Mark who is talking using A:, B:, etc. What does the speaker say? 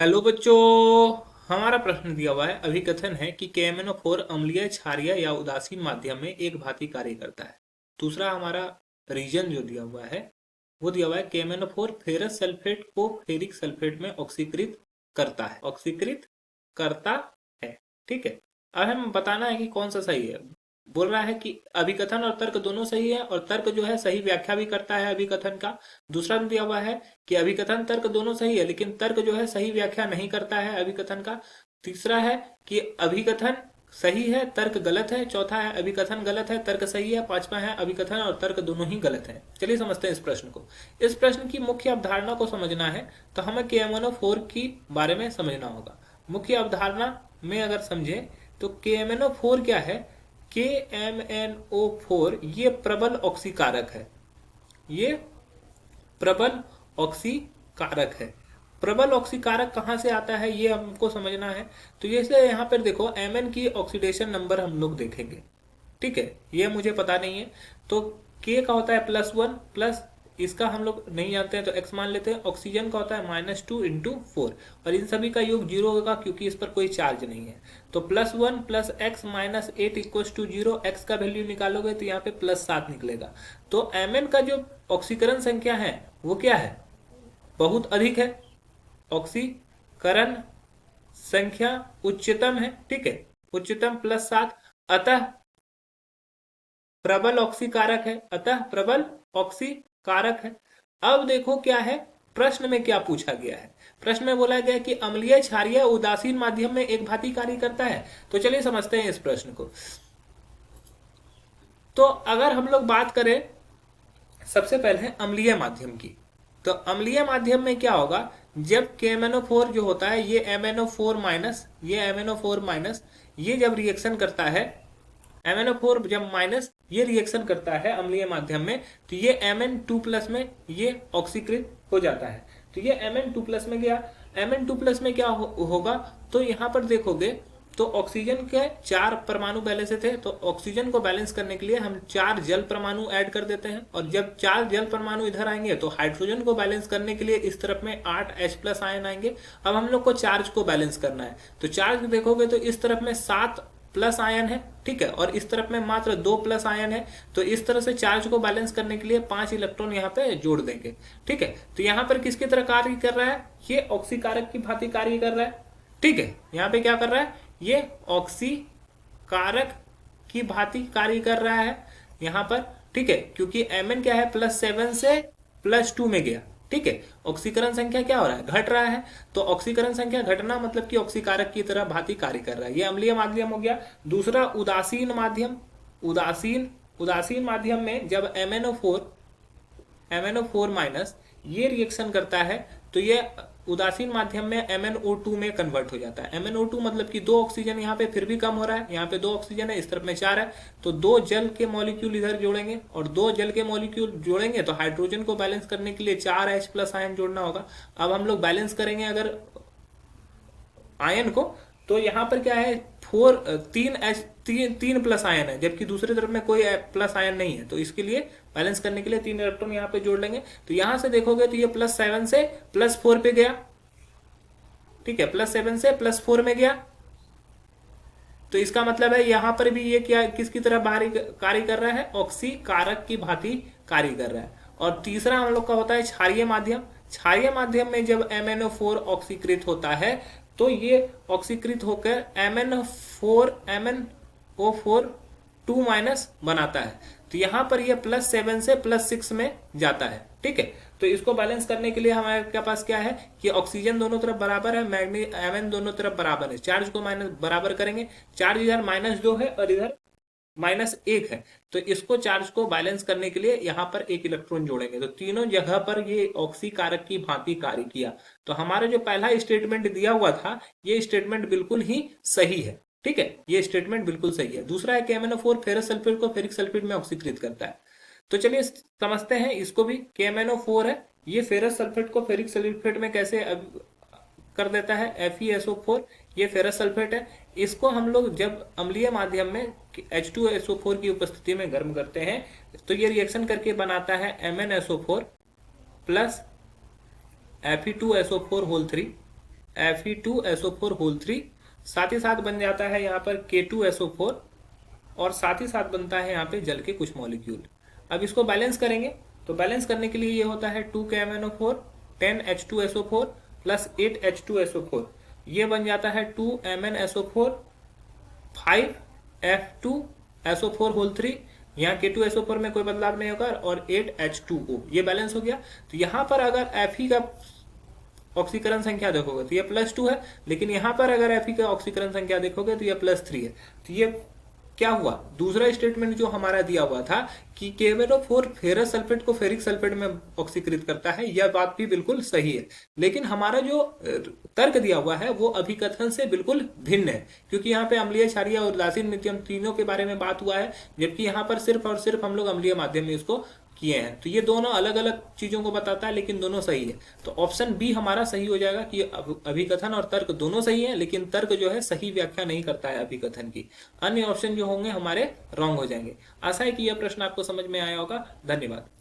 A: Hello बच्चों। हमारा प्रश्न दिया हुआ है, अभिकथन है कि KMnO4 अम्लीय, क्षारीय या उदासीन माध्यम में एक भांति कार्य करता है। दूसरा हमारा रीजन जो दिया हुआ है वो दिया हुआ है KMnO4 फेरस सल्फेट को फेरिक सल्फेट में ऑक्सीकृत करता है, ऑक्सीकृत करता है। ठीक है, अब हमें बताना है कि कौन सा सही है। बोल रहा है कि अभिकथन और तर्क दोनों सही है, और तर्क जो है सही व्याख्या भी करता है अभिकथन का। दूसरा भी दिया हुआ है कि अभिकथन तर्क दोनों सही है, लेकिन तर्क जो है सही व्याख्या नहीं करता है अभिकथन का। तीसरा है कि अभिकथन सही है, तर्क गलत है। चौथा है अभिकथन गलत है, तर्क सही है। पांचवा है अभिकथन और तर्क दोनों ही गलत है। चलिए समझते हैं इस प्रश्न को। इस प्रश्न की मुख्य अवधारणा को समझना है तो हमें KMnO4 की बारे में समझना होगा। मुख्य अवधारणा में अगर समझे तो KMnO4 क्या है। KMnO4 ये प्रबल ऑक्सीकारक है, ये प्रबल ऑक्सीकारक है। प्रबल ऑक्सीकारक कहाँ से आता है ये हमको समझना है। तो जैसे यहाँ पर देखो Mn की ऑक्सीडेशन नंबर हम लोग देखेंगे। ठीक है, ये मुझे पता नहीं है। तो K का होता है +1 प्लस, इसका हम लोग नहीं जानते हैं तो x मान लेते हैं। ऑक्सीजन का होता है -2 × 4, और इन सभी का योग 0 होगा क्योंकि इस पर कोई चार्ज नहीं है। तो +1 + x - 8 = 0। x का वैल्यू निकालोगे तो यहाँ पे +7 निकलेगा। तो Mn का जो ऑक्सीकरण संख्या है वो क्या है, बहुत अधिक है। ऑक्सीकरण संख्या उच्चतम है। ठीक है, उच्चतम +7, अतः प्रबल ऑक्सीकारक है, अतः प्रबल ऑक्सीकारक है। अब देखो क्या है, प्रश्न में क्या पूछा गया है। प्रश्न में बोला गया कि अम्लीय, क्षारीय, उदासीन माध्यम में एक भांति कार्य करता है। तो चलिए समझते हैं इस प्रश्न को। तो अगर हम लोग बात करें सबसे पहले अम्लीय माध्यम की, तो अम्लीय माध्यम में क्या होगा, जब KMnO4 जो होता है ये MnO4 माइनस ये जब रिएक्शन करता है, MnO4 जब माइनस ये रिएक्शन करता है अम्लीय माध्यम में, तो ये Mn2+ में ये ऑक्सीकृत हो जाता है। तो ये Mn2+ में गया। Mn2+ में क्या होगा, तो यहाँ पर देखोगे तो ऑक्सीजन के 4 परमाणु पहले से थे, तो ऑक्सीजन को बैलेंस करने के लिए हम 4 जल परमाणु ऐड कर देते हैं, और जब 4 जल परमाणु इधर आएंगे तो हाइड्रोजन को बैलेंस करने के लिए इस तरफ में 8 H+ आयन आएंगे। अब हम लोग को चार्ज को बैलेंस करना है, तो चार्ज देखोगे तो इस तरफ में 7 प्लस आयन है। ठीक है, और इस तरफ में मात्र 2 प्लस आयन है। तो इस तरह से चार्ज को बैलेंस करने के लिए 5 इलेक्ट्रॉन यहाँ पे जोड़ देंगे। ठीक है, तो यहाँ पर किसकी तरह कार्य कर रहा है, ये ऑक्सीकारक की भांति कार्य कर रहा है। ठीक है, यहाँ पे क्या कर रहा है, ये ऑक्सीकारक की भांति कार्य कर रहा है यहाँ पर। ठीक है, क्योंकि Mn क्या है, +7 से +2 में गया। ठीक है, ऑक्सीकरण संख्या क्या हो रहा है, घट रहा है। तो ऑक्सीकरण संख्या घटना मतलब कि ऑक्सीकारक की तरह भांति कार्य कर रहा है। ये अम्लीय माध्यम हो गया। दूसरा उदासीन माध्यम। उदासीन माध्यम में जब MnO4 ये रिएक्शन करता है तो ये उदासीन माध्यम में MnO2 में कन्वर्ट हो जाता है। MnO2 मतलब कि 2 ऑक्सीजन यहाँ पे फिर भी कम हो रहा है, यहाँ पे 2 ऑक्सीजन है, इस तरफ में 4 है। तो 2 जल के मॉलिक्यूल इधर जोड़ेंगे, और 2 जल के मॉलिक्यूल जोड़ेंगे तो हाइड्रोजन को बैलेंस करने के लिए 4 H+ आयन जोड़ना होगा। अब हम लोग बैलेंस करेंगे अगर आयन को, तो यहाँ पर क्या है, 3 प्लस आयन है, जबकि दूसरी तरफ में कोई प्लस आयन नहीं है। तो इसके लिए बैलेंस करने के लिए 3 इलेक्ट्रॉन यहाँ पे जोड़ लेंगे। तो यहाँ से देखोगे तो ये +7 से +4 पे गया। ठीक है, +7 से +4 में गया। तो इसका मतलब है यहाँ पर भी ये क्या, किसकी तरह बाहरी कार्य कर रहा है, ऑक्सीकारक की भांति कार्य कर रहा है। और तीसरा हम लोग का होता है क्षारीय माध्यम। क्षारीय माध्यम में जब MnO4 ऑक्सीकृत होता है तो ये ऑक्सीकृत होकर MnO4 2- बनाता है। तो यहाँ पर ये +7 से +6 में जाता है। ठीक है, तो इसको बैलेंस करने के लिए हमारे पास क्या है कि ऑक्सीजन दोनों तरफ बराबर है, Mn दोनों तरफ बराबर है। चार्ज को माइनस बराबर करेंगे, चार्ज इधर -2 है और इधर -1 है। तो इसको चार्ज को बैलेंस करने के लिए यहाँ पर 1 इलेक्ट्रॉन जोड़ेंगे। तो तीनों जगह पर ये ऑक्सीकारक की भांति कार्य किया। तो हमारा जो पहला स्टेटमेंट दिया हुआ था ये स्टेटमेंट बिल्कुल ही सही है। ठीक है, ये स्टेटमेंट बिल्कुल सही है। दूसरा है KMnO4 फेरस सल्फेट को फेरिक सल्फेट में ऑक्सीकृत करता है। तो चलिए समझते हैं इसको भी। KMnO4 है, ये फेरस सल्फेट को फेरिक सल्फेट में कैसे कर देता है, FeSO4। ये फेरस सल्फेट है, इसको हम लोग जब अम्लीय माध्यम में H2SO4 की उपस्थिति में गर्म करते हैं तो ये रिएक्शन करके बनाता है MnSO4 plus Fe2SO4 whole 3 Fe2SO4 whole 3, साथ ही साथ बन जाता है यहाँ पर K2SO4 और साथ ही साथ बनता है यहाँ पे जल के कुछ मॉलिक्यूल। अब इसको बैलेंस करेंगे तो बैलेंस करने के लिए ये होता है 2KMnO4 10H2SO4 प्लस 8H2SO4, ये बन जाता है 2MnSO4 5F2SO4 होल 3, यहाँ K2SO4 में कोई बदलाव नहीं होगा और 8H2O, ये बैलेंस हो गया। तो यहाँ पर अगर Fe का ऑक्सीकरण संख्या देखोगे तो ये +2 है, लेकिन यहाँ पर अगर Fe का ऑक्सीकरण संख्या देखोगे तो ये +3 है। तो ये क्या हुआ, दूसरा स्टेटमेंट जो हमारा दिया हुआ था कि KMnO4 फेरस सल्फेट को फेरिक सल्फेट में ऑक्सीकृत करता है, यह बात भी बिल्कुल सही है, लेकिन हमारा जो तर्क दिया हुआ है वो अभिकथन से बिल्कुल भिन्न है, क्योंकि यहाँ पे अम्लीय, क्षारीय और उदासीन मिथियम तीनों के बारे में बात हुआ है, जबकि यहाँ पर सिर्फ और सिर्फ हम लोग अम्लीय माध्यम में इसको किए हैं। तो ये दोनों अलग अलग चीजों को बताता है, लेकिन दोनों सही है। तो ऑप्शन बी हमारा सही हो जाएगा कि अभिकथन और तर्क दोनों सही है, लेकिन तर्क जो है सही व्याख्या नहीं करता है अभिकथन की। अन्य ऑप्शन जो होंगे हमारे रॉन्ग हो जाएंगे। आशा है कि यह प्रश्न आपको समझ में आया होगा। धन्यवाद।